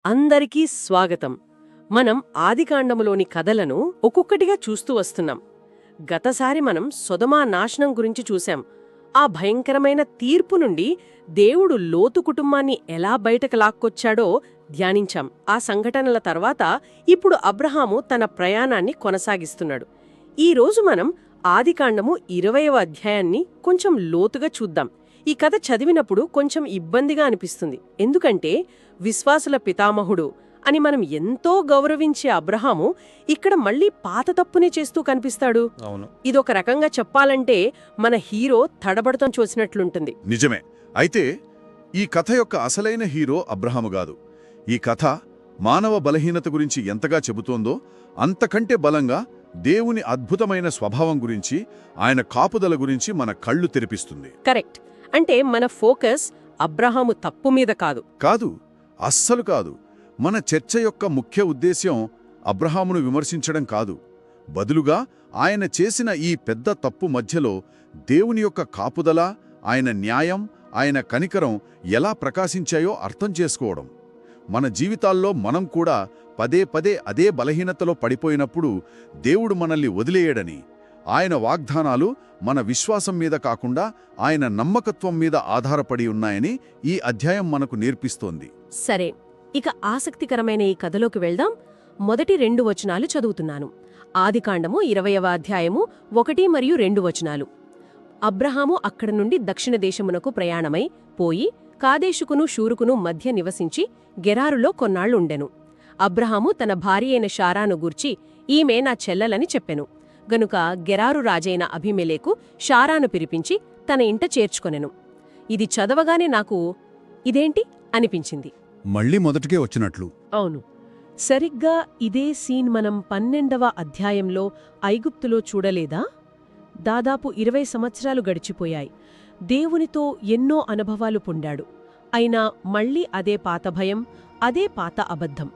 అందరికీ స్వాగతం. మనం ఆదికాండములోని కథలను ఒక్కొక్కటిగా చూస్తూ వస్తున్నాం. గతసారి మనం సొదొమ నాశనం గురించి చూశాం. ఆ భయంకరమైన తీర్పు నుండి దేవుడు లోతు కుటుంబాన్ని ఎలా బయటకు లాక్కొచ్చాడో ధ్యానించాం. ఆ సంఘటనల తర్వాత ఇప్పుడు అబ్రహాము తన ప్రయాణాన్ని కొనసాగిస్తున్నాడు. ఈరోజు మనం ఆదికాండము 20వ అధ్యాయాన్ని కొంచెం లోతుగా చూద్దాం. ఈ కథ చదివినప్పుడు కొంచెం ఇబ్బందిగా అనిపిస్తుంది. ఎందుకంటే విశ్వాసుల పితామహుడు అని మనం ఎంతో గౌరవించే అబ్రహాము ఇక్కడ మళ్ళీ పాత తప్పునే చేస్తూ కనిపిస్తాడు. ఇదొక రకంగా చెప్పాలంటే మన హీరో తడబడతం చూసినట్లుంటుంది. నిజమే. అయితే ఈ కథ యొక్క అసలైన హీరో అబ్రహాము గాదు. ఈ కథ మానవ బలహీనత గురించి ఎంతగా చెబుతోందో అంతకంటే బలంగా దేవుని అద్భుతమైన స్వభావం గురించి, ఆయన కాపుదల గురించి మన కళ్ళు తెరిపిస్తుంది. కరెక్ట్. అంటే మన ఫోకస్ అబ్రహాము తప్పు మీద కాదు, అస్సలు కాదు. మన చర్చ యొక్క ముఖ్య ఉద్దేశ్యం అబ్రహామును విమర్శించడం కాదు. బదులుగా ఆయన చేసిన ఈ పెద్ద తప్పు మధ్యలో దేవుని యొక్క కాపుదల, ఆయన న్యాయం, ఆయన కనికరం ఎలా ప్రకాశించాయో అర్థం చేసుకోవడం. మన జీవితాల్లో మనం కూడా పదే పదే అదే బలహీనతలో పడిపోయినప్పుడు దేవుడు మనల్ని వదిలేయడని, ఆయన వాగ్దానాలు మన విశ్వాసం మీద కాకుండా ఆయన నమ్మకత్వం మీద ఆధారపడి ఉన్నాయని ఈ అధ్యాయం మనకు నేర్పిస్తోంది. సరే, ఇక ఆసక్తికరమైన ఈ కథలోకి వెళ్దాం. మొదటి 2 వచనాలు చదువుతున్నాను. ఆదికాండము 20వ అధ్యాయము 1 మరియు 2 వచనాలు. అబ్రహాము అక్కడ నుండి దక్షిణ దేశమునకు ప్రయాణమై పోయి కాదేశుకును షూరుకును మధ్య నివసించి గెరారులో కొన్నాళ్లుండెను. అబ్రహాము తన భార్య అయిన షారాను గూర్చి, ఈమె నా చెల్లెలని చెప్పెను. గనుక గెరారు రాజైన అభిమెలెకు షారాను పిలిపించి తన ఇంట చేర్చుకొనెను. ఇది చదవగానే నాకు ఇదేంటి అనిపించింది. మళ్ళీ మొదటికే వచ్చినట్లు. అవును, సరిగ్గా ఇదే సీన్ మనం 12వ అధ్యాయంలో ఐగుప్తులో చూడలేదా? దాదాపు 20 సంవత్సరాలు గడిచిపోయాయి. దేవునితో ఎన్నో అనుభవాలు పొందాడు. అయినా మళ్ళీ అదే పాత భయం, అదే పాత అబద్ధం.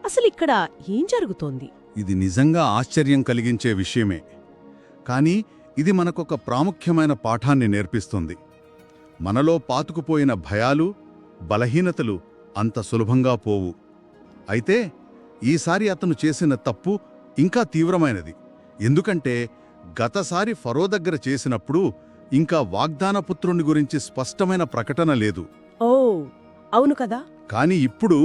అసలిక్కడ ఏం జరుగుతోంది? ఇది నిజంగా ఆశ్చర్యం కలిగించే విషయమే. కానీ ఇది మనకొక ప్రాముఖ్యమైన పాఠాన్ని నేర్పిస్తుంది. మనలో పాతుకుపోయిన భయాలు, బలహీనతలు అంత సులభంగా పోవు. అయితే ఈసారి అతను చేసిన తప్పు ఇంకా తీవ్రమైనది. ఎందుకంటే గతసారి ఫరో దగ్గర చేసినప్పుడు ఇంకా వాగ్దానపుత్రుని గురించి స్పష్టమైన ప్రకటన లేదు. ఓ అవును కదా. కాని ఇప్పుడు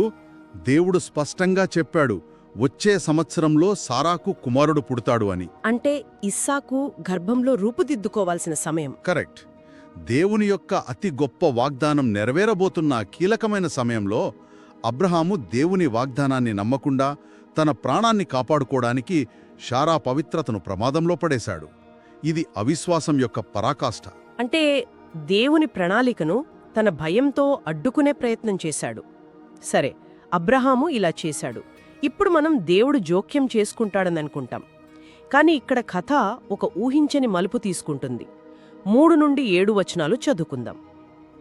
దేవుడు స్పష్టంగా చెప్పాడు, వచ్చే సంవత్సరంలో సారాకు కుమారుడు పుడతాడు అని. అంటే ఇస్సాకు గర్భంలో రూపుదిద్దుకోవాల్సిన సమయం. కరెక్ట్. దేవుని యొక్క అతి గొప్ప వాగ్దానం నెరవేరబోతున్న కీలకమైన సమయంలో అబ్రహాము దేవుని వాగ్దానాన్ని నమ్మకుండా తన ప్రాణాన్ని కాపాడుకోవడానికి షారా పవిత్రతను ప్రమాదంలో పడేశాడు. ఇది అవిశ్వాసం యొక్క పరాకాష్ఠ. అంటే దేవుని ప్రణాళికను తన భయంతో అడ్డుకునే ప్రయత్నం చేశాడు. సరే, అబ్రహాము ఇలా చేశాడు. ఇప్పుడు మనం దేవుడు జోక్యం చేసుకుంటాడని అనుకుంటాం. కాని ఇక్కడ కథ ఒక ఊహించని మలుపు తీసుకుంటుంది. 3 నుండి 7 వచనాలు చదువుకుందాం.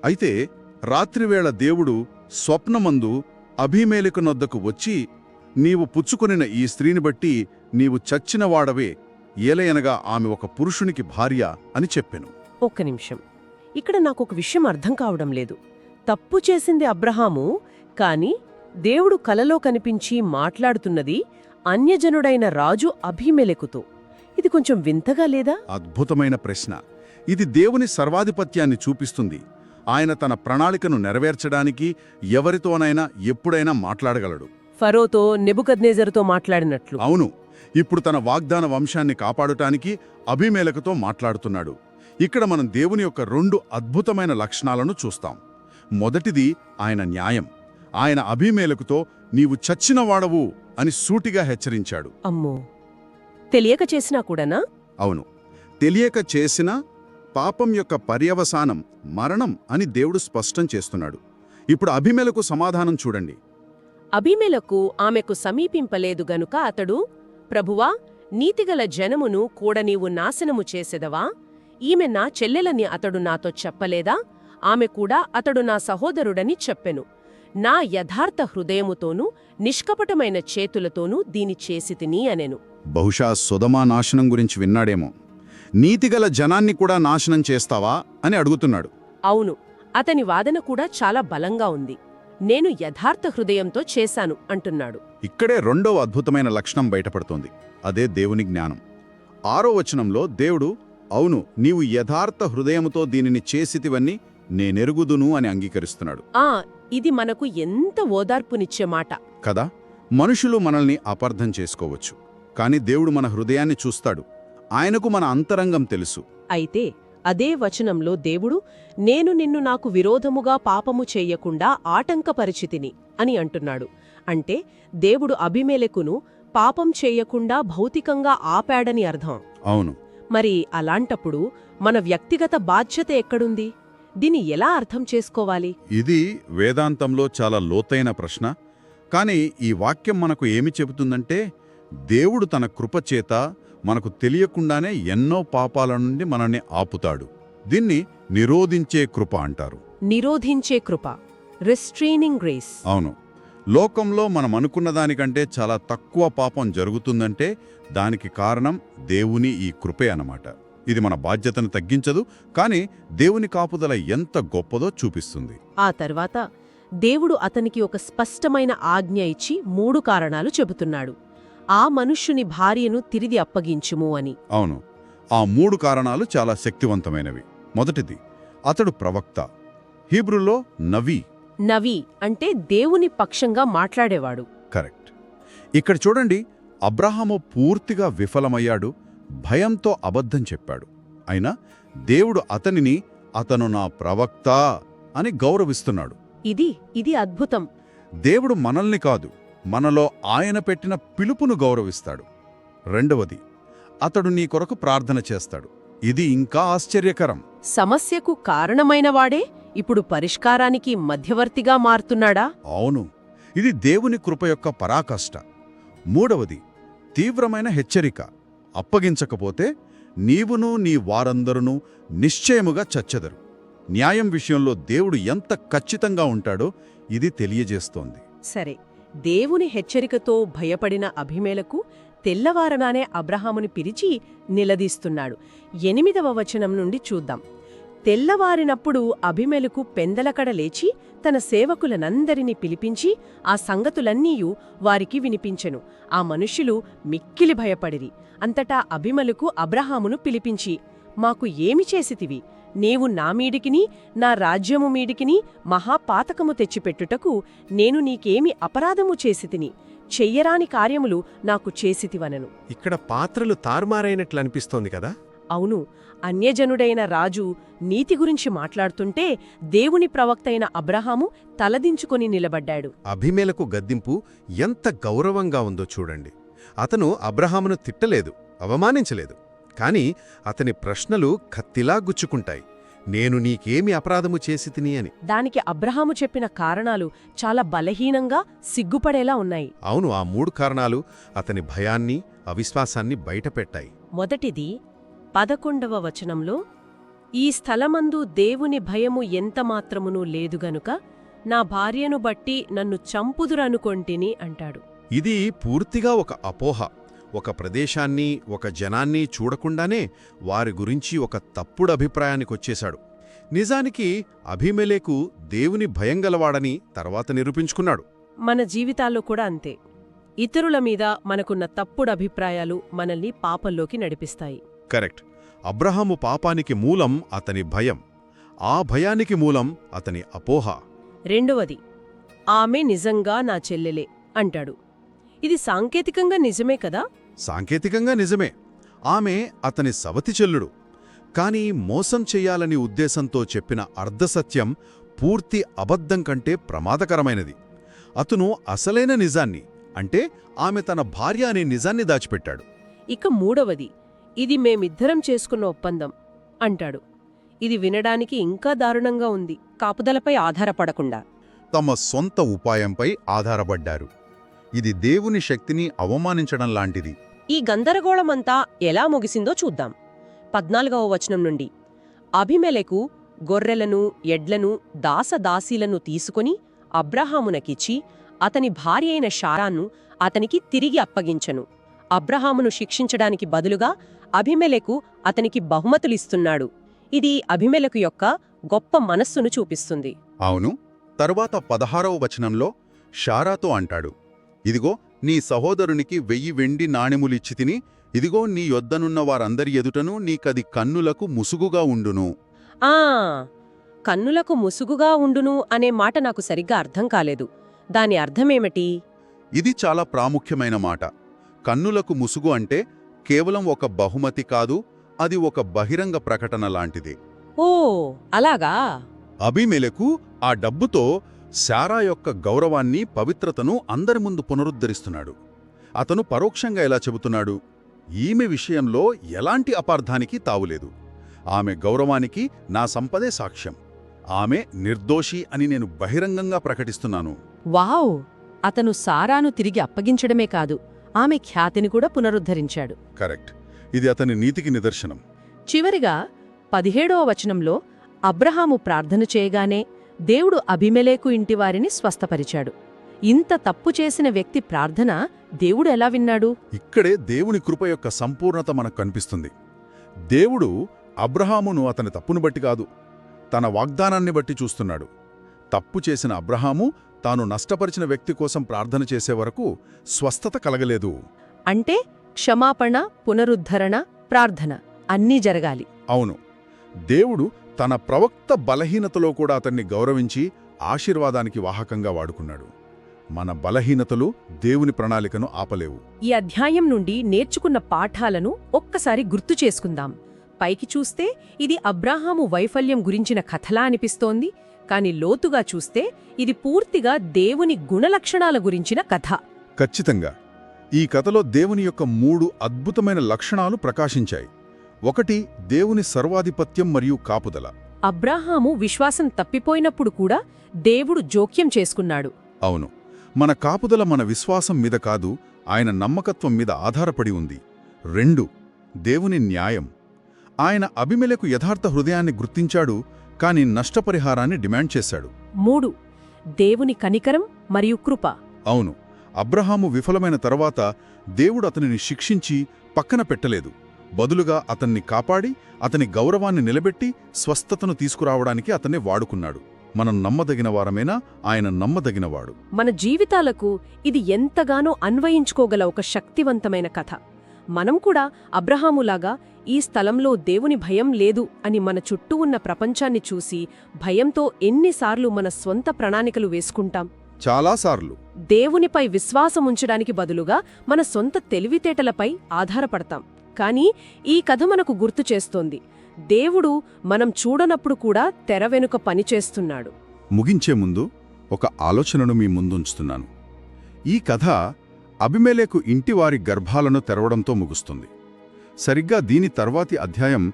అయితే రాత్రివేళ దేవుడు స్వప్నమందు అబీమెలెకునొద్దకు వచ్చి, నీవు పుచ్చుకొనిన ఈ స్త్రీని బట్టి నీవు చచ్చినవాడవే, ఏలయనగా ఆమె ఒక పురుషునికి భార్య అని చెప్పెను. ఒక్క నిమిషం, ఇక్కడ నాకొక విషయం అర్థం కావడం లేదు. తప్పు చేసింది అబ్రహాము, కాని దేవుడు కలలో కనిపించి మాట్లాడుతున్నది అన్యజనుడైన రాజు అబీమెలెకుతో. ఇది కొంచెం వింతగా లేదా? అద్భుతమైన ప్రశ్న. ఇది దేవుని సర్వాధిపత్యాన్ని చూపిస్తుంది. ఆయన తన ప్రణాళికను నెరవేర్చడానికి ఎవరితోనైనా ఎప్పుడైనా మాట్లాడగలడు. ఫరోతో, నెబుకద్నెజరుతో మాట్లాడినట్లు. అవును, ఇప్పుడు తన వాగ్దాన వంశాన్ని కాపాడటానికి అబీమెలెకుతో మాట్లాడుతున్నాడు. ఇక్కడ మనం దేవుని యొక్క 2 అద్భుతమైన లక్షణాలను చూస్తాం. మొదటిది ఆయన న్యాయం. ఆయన అబీమెలెకుతో నీవు చచ్చినవాడవు అని సూటిగా హెచ్చరించాడు. అమ్మో, తెలియక చేసినా కూడానా? అవును, తెలియక చేసిన పాపం యొక్క పర్యవసానం మరణం అని దేవుడు స్పష్టం చేస్తున్నాడు. ఇప్పుడు అబీమెలెకు సమాధానం చూడండి. అబీమెలెకు ఆమెకు సమీపింపలేదు గనుక అతడు, ప్రభువా, నీతిగల జనమును కూడా నీవు నాశనము చేసెదవా? ఈమె నా చెల్లెలని అతడు నాతో చెప్పలేదా? ఆమె కూడా అతడు నా సహోదరుడని చెప్పెను. నా యథార్థ హృదయముతోనూ నిష్కపటమైన చేతులతోనూ దీని చేసితిని అనెను. బహుశా సొదొమ నాశనం గురించి విన్నాడేమో. నీతిగల జనాన్ని కూడా నాశనం చేస్తావా అని అడుగుతున్నాడు. అవును, అతని వాదన కూడా చాలా బలంగా ఉంది. నేను యథార్థ హృదయంతో చేశాను అంటున్నాడు. ఇక్కడే రెండవ అద్భుతమైన లక్షణం బయటపడుతోంది. అదే దేవుని జ్ఞానం. 6వ వచనంలో దేవుడు, అవును, నీవు యథార్థ హృదయముతో దీనిని చేసితివన్నీ నేనెరుగుదును అని అంగీకరిస్తున్నాడు. ఇది మనకు ఎంత ఓదార్పునిచ్చే మాట కదా. మనుషులు మనల్ని అపార్థం చేసుకోవచ్చు, కాని దేవుడు మన హృదయాన్ని చూస్తాడు. ఆయనకు మన అంతరంగం తెలుసు. అయితే అదే వచనంలో దేవుడు, నేను నిన్ను నాకు విరోధముగా పాపము చెయ్యకుండా ఆటంకపరిచితిని అని అంటున్నాడు. అంటే దేవుడు అబీమెలెకును పాపం చెయ్యకుండా భౌతికంగా ఆపాడని అర్థం. అవును. మరి అలాంటప్పుడు మన వ్యక్తిగత బాధ్యత ఎక్కడుంది? దీన్ని ఎలా అర్థం చేసుకోవాలి? ఇది వేదాంతంలో చాలా లోతైన ప్రశ్న. కాని ఈ వాక్యం మనకు ఏమి చెబుతుందంటే, దేవుడు తన కృపచేత మనకు తెలియకుండానే ఎన్నో పాపాల నుండి మనల్ని ఆపుతాడు. దీన్ని నిరోధించే కృప అంటారు. నిరోధించే కృప, రిస్ట్రెయినింగ్ గ్రేస్. అవును. లోకంలో మనం అనుకున్న దానికంటే చాలా తక్కువ పాపం జరుగుతుందంటే దానికి కారణం దేవుని ఈ కృపే అన్నమాట. ఇది మన బాధ్యతను తగ్గించదు, కాని దేవుని కాపుదల ఎంత గొప్పదో చూపిస్తుంది. ఆ తర్వాత దేవుడు అతనికి ఒక స్పష్టమైన ఆజ్ఞ ఇచ్చి 3 కారణాలు చెబుతున్నాడు. ఆ మనుష్యుని భార్యను తిరిగి అప్పగించుము అని. అవును. ఆ 3 కారణాలు చాలా శక్తివంతమైనవి. మొదటిది, అతడు ప్రవక్త. హీబ్రూలో నవీ. నవీ అంటే దేవుని పక్షంగా మాట్లాడేవాడు. కరెక్ట్. ఇక్కడ చూడండి, అబ్రాహాము పూర్తిగా విఫలమయ్యాడు, భయంతో అబద్ధం చెప్పాడు. అయినా దేవుడు అతనిని అతను నా ప్రవక్త అని గౌరవిస్తున్నాడు. ఇది అద్భుతం. దేవుడు మనల్ని కాదు, మనలో ఆయన పెట్టిన పిలుపును గౌరవిస్తాడు. రెండవది, అతడు నీ కొరకు ప్రార్థన చేస్తాడు. ఇది ఇంకా ఆశ్చర్యకరం. సమస్యకు కారణమైనవాడే ఇప్పుడు పరిష్కారానికి మధ్యవర్తిగా మారుతున్నాడా? అవును. ఇది దేవుని కృప యొక్క పరాకాష్ట. మూడవది, తీవ్రమైన హెచ్చరిక. అప్పగించకపోతే నీవును నీ వారందరూ నిశ్చయముగా చచ్చెదరు. న్యాయం విషయంలో దేవుడు ఎంత ఖచ్చితంగా ఉంటాడో ఇది తెలియజేస్తోంది. సరే, దేవుని హెచ్చరికతో భయపడిన అబీమెలెకు తెల్లవారగానే అబ్రహాముని పిలిచి నిలదీస్తున్నాడు. 8వ వచనం నుండి చూద్దాం. తెల్లవారినప్పుడు అబీమెలెకు పెందలకడ లేచి తన సేవకులనందరినీ పిలిపించి ఆ సంగతులన్నీయూ వారికి వినిపించెను. ఆ మనుష్యులు మిక్కిలి భయపడిరి. అంతటా అబీమెలెకు అబ్రహామును పిలిపించి, మాకు ఏమి చేసితివి? నీవు నా మీడికిని నా రాజ్యము మీడికిని మహాపాతకము తెచ్చిపెట్టుటకు నేను నీకేమి అపరాధము చేసితిని? చెయ్యరాని కార్యములు నాకు చేసితివనను. ఇక్కడ పాత్రలు తారుమారైనట్లు అనిపిస్తోంది కదా. అవును. అన్యజనుడైన రాజు నీతి గురించి మాట్లాడుతుంటే దేవుని ప్రవక్తైన అబ్రహాము తలదించుకొని నిలబడ్డాడు. అబీమెలెకు గద్దింపు ఎంత గౌరవంగా ఉందో చూడండి. అతను అబ్రహామును తిట్టలేదు, అవమానించలేదు. కాని అతని ప్రశ్నలు కత్తిలా గుచ్చుకుంటాయి. నేను నీకేమి అపరాధము చేసితిని అని. దానికి అబ్రహాము చెప్పిన కారణాలు చాలా బలహీనంగా, సిగ్గుపడేలా ఉన్నాయి. అవును, ఆ 3 కారణాలు అతని భయాన్ని, అవిశ్వాసాన్ని బయటపెట్టాయి. మొదటిది 11వ వచనంలో, ఈ స్థలమందు దేవుని భయము ఎంతమాత్రమునూ లేదుగనుక నా భార్యను బట్టి నన్ను చంపుదురనుకొంటిని అంటాడు. ఇది పూర్తిగా ఒక అపోహ. ఒక ప్రదేశాన్ని, ఒక జనాన్ని చూడకుండానే వారి గురించి ఒక తప్పుడు అభిప్రాయానికొచ్చేశాడు. నిజానికి అబీమెలెకు దేవుని భయంగలవాడని తర్వాత నిరూపించుకున్నాడు. మన జీవితాల్లో కూడా అంతే. ఇతరుల మీద మనకున్న తప్పుడు అభిప్రాయాలు మనల్ని పాపంలోకి నడిపిస్తాయి. కరెక్ట్. అబ్రహాము పాపానికి మూలం అతని భయం, ఆ భయానికి మూలం అతని అపోహ. రెండవది, ఆమె నిజంగా నా చెల్లెలే అంటాడు. ఇది సాంకేతికంగా నిజమే కదా. సాంకేతికంగా నిజమే. ఆమె అతని సవతి చెల్లుడు. కాని మోసం చెయ్యాలని ఉద్దేశంతో చెప్పిన అర్ధసత్యం పూర్తి అబద్ధం కంటే ప్రమాదకరమైనది. అతను అసలైన నిజాన్ని, అంటే ఆమె తన భార్య అనే నిజాన్ని దాచిపెట్టాడు. ఇక మూడవది, ఇది మేమిద్దరం చేసుకున్న ఒప్పందం అంటాడు. ఇది వినడానికి ఇంకా దారుణంగా ఉంది. కాపుదలపై ఆధారపడకుండా తమ సొంత ఉపాయంపై ఆధారపడ్డారు. ఇది దేవుని శక్తిని అవమానించడం లాంటిది. ఈ గందరగోళమంతా ఎలా ముగిసిందో చూద్దాం. 14వ వచనం నుండి, అబీమెలెకు గొర్రెలను, ఎడ్లను, దాసదాసీలను తీసుకుని అబ్రహామునకిచ్చి అతని భార్య అయిన శారాను అతనికి తిరిగి అప్పగించెను. అబ్రహామును శిక్షించడానికి బదులుగా అబీమెలెకు అతనికి బహుమతులిస్తున్నాడు. ఇది అబీమెలెకు యొక్క గొప్ప మనస్సును చూపిస్తుంది. అవును, తరువాత 16వ వచనంలో షారాతో అంటాడు, ఇదిగో నీ సహోదరునికి 1000 వెండి నాణెములిచ్చి తిని, ఇదిగో నీ యొద్దనున్న వారందరి ఎదుటను నీకది కన్నులకు ముసుగుగా ఉండును. ఆ కన్నులకు ముసుగుగా ఉండును అనే మాట నాకు సరిగ్గా అర్థం కాలేదు. దాని అర్థమేమిటి? ఇది చాలా ప్రాముఖ్యమైన మాట. కన్నులకు ముసుగు అంటే కేవలం ఒక బహుమతి కాదు, అది ఒక బహిరంగ ప్రకటన లాంటిది. ఓ అలాగా. అబీమెలెకు ఆ డబ్బుతో శారా యొక్క గౌరవాన్ని, పవిత్రతను అందరి ముందు పునరుద్ధరిస్తున్నాడు. అతను పరోక్షంగా ఎలా చెబుతున్నాడు? ఈమె విషయంలో ఎలాంటి అపార్థానికి తావులేదు. ఆమె గౌరవానికి నా సంపదే సాక్ష్యం. ఆమె నిర్దోషి అని నేను బహిరంగంగా ప్రకటిస్తున్నాను. వావ్! అతను సారాను తిరిగి అప్పగించడమే కాదు, ఆమె ఖ్యాతిని కూడా పునరుద్ధరించాడు. కరెక్ట్. ఇది అతని నీతికి నిదర్శనం. చివరిగా 17వ వచనంలో అబ్రహాము ప్రార్థన చేయగానే దేవుడు అబీమెలెకు ఇంటివారిని స్వస్థపరిచాడు. ఇంత తప్పు చేసిన వ్యక్తి ప్రార్థన దేవుడు ఎలా విన్నాడు? ఇక్కడే దేవుని కృప యొక్క సంపూర్ణత మనకు కనిపిస్తుంది. దేవుడు అబ్రహామును అతని తప్పును బట్టి కాదు, తన వాగ్దానాన్ని బట్టి చూస్తున్నాడు. తప్పు చేసిన అబ్రహాము తాను నష్టపరిచిన వ్యక్తి కోసం ప్రార్థన చేసే వరకు స్వస్థత కలగలేదు. అంటే క్షమాపణ, పునరుద్ధరణ, ప్రార్థన అన్నీ జరగాలి. అవును. దేవుడు తన ప్రవక్త బలహీనతలో కూడా అతన్ని గౌరవించి ఆశీర్వాదానికి వాహకంగా వాడుకున్నాడు. మన బలహీనతలు దేవుని ప్రణాళికను ఆపలేవు. ఈ అధ్యాయం నుండి నేర్చుకున్న పాఠాలను ఒక్కసారి గుర్తు చేసుకుందాం. పైకి చూస్తే ఇది అబ్రాహాము వైఫల్యం గురించిన కథలా అనిపిస్తోంది, కాని లోతుగా చూస్తే ఇది పూర్తిగా దేవుని గుణలక్షణాల గురించిన కథ. ఖచ్చితంగా. ఈ కథలో దేవుని యొక్క 3 అద్భుతమైన లక్షణాలు ప్రకాశించాయి. 1 దేవుని సర్వాధిపత్యం మరియు కాపుదల. అబ్రాహాము విశ్వాసం తప్పిపోయినప్పుడు కూడా దేవుడు జోక్యం చేసుకున్నాడు. అవును. మన కాపుదల మన విశ్వాసం మీద కాదు, ఆయన నమ్మకత్వం మీద ఆధారపడి ఉంది. 2 దేవుని న్యాయం. ఆయన అబీమెలెకు యథార్థ హృదయాన్ని గుర్తించాడు, కాని నష్టపరిహారాన్ని డిమాండ్ చేశాడు. 3 దేవుని కనికరం మరియు కృప. అవును. అబ్రహాము విఫలమైన తర్వాత దేవుడు అతనిని శిక్షించి పక్కన పెట్టలేదు. బదులుగా అతన్ని కాపాడి, అతని గౌరవాన్ని నిలబెట్టి స్వస్థతను తీసుకురావడానికి అతన్ని వాడుకున్నాడు. మనం నమ్మదగిన వారమేనా? ఆయన నమ్మదగినవాడు. మన జీవితాలకు ఇది ఎంతగానో అన్వయించుకోగల ఒక శక్తివంతమైన కథ. మనం కూడా అబ్రహాములాగా ఈ స్థలంలో దేవుని భయం లేదు అని మన చుట్టూ ఉన్న ప్రపంచాన్ని చూసి భయంతో ఎన్నిసార్లు మన స్వంత ప్రణాళికలు వేసుకుంటాం. చాలాసార్లు. దేవునిపై విశ్వాసముంచడానికి బదులుగా మన సొంత తెలివితేటలపై ఆధారపడతాం. కానీ ఈ కథ మనకు గుర్తు చేస్తోంది, దేవుడు మనం చూడనప్పుడు కూడా తెర వెనుక పనిచేస్తున్నాడు. ముగించే ముందు ఒక ఆలోచనను మీ ముందుంచుతున్నాను. ఈ కథ అబీమెలెకు ఇంటివారి గర్భాలను తెరవడంతో ముగుస్తుంది. సరిగ్గా దీని తర్వాతి అధ్యాయం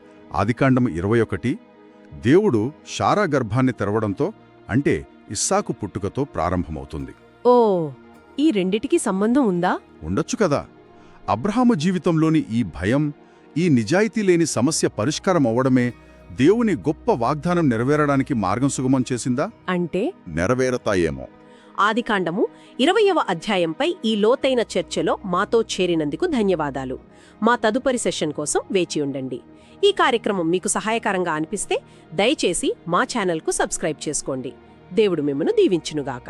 ఆదికాండం 21 దేవుడు షారా గర్భాన్ని తెరవడంతో, అంటే ఇస్సాకు పుట్టుకతో ప్రారంభమవుతుంది. ఓ, ఈ రెండిటికీ సంబంధం ఉందా? ఉండొచ్చు కదా. అబ్రహాము జీవితంలోని ఈ భయం, ఈ నిజాయితీ లేని సమస్య పరిష్కారమవ్వడమే దేవుని గొప్ప వాగ్దానం నెరవేరడానికి మార్గం సుగమం చేసిందా? అంటే నెరవేరతాయేమో. ఆదికాండము 20వ అధ్యాయంపై ఈ లోతైన చర్చలో మాతో చేరినందుకు ధన్యవాదాలు. మా తదుపరి సెషన్ కోసం వేచి ఉండండి. ఈ కార్యక్రమం మీకు సహాయకరంగా అనిపిస్తే దయచేసి మా ఛానల్కు సబ్స్క్రైబ్ చేసుకోండి. దేవుడు మిమ్మను దీవించునుగాక.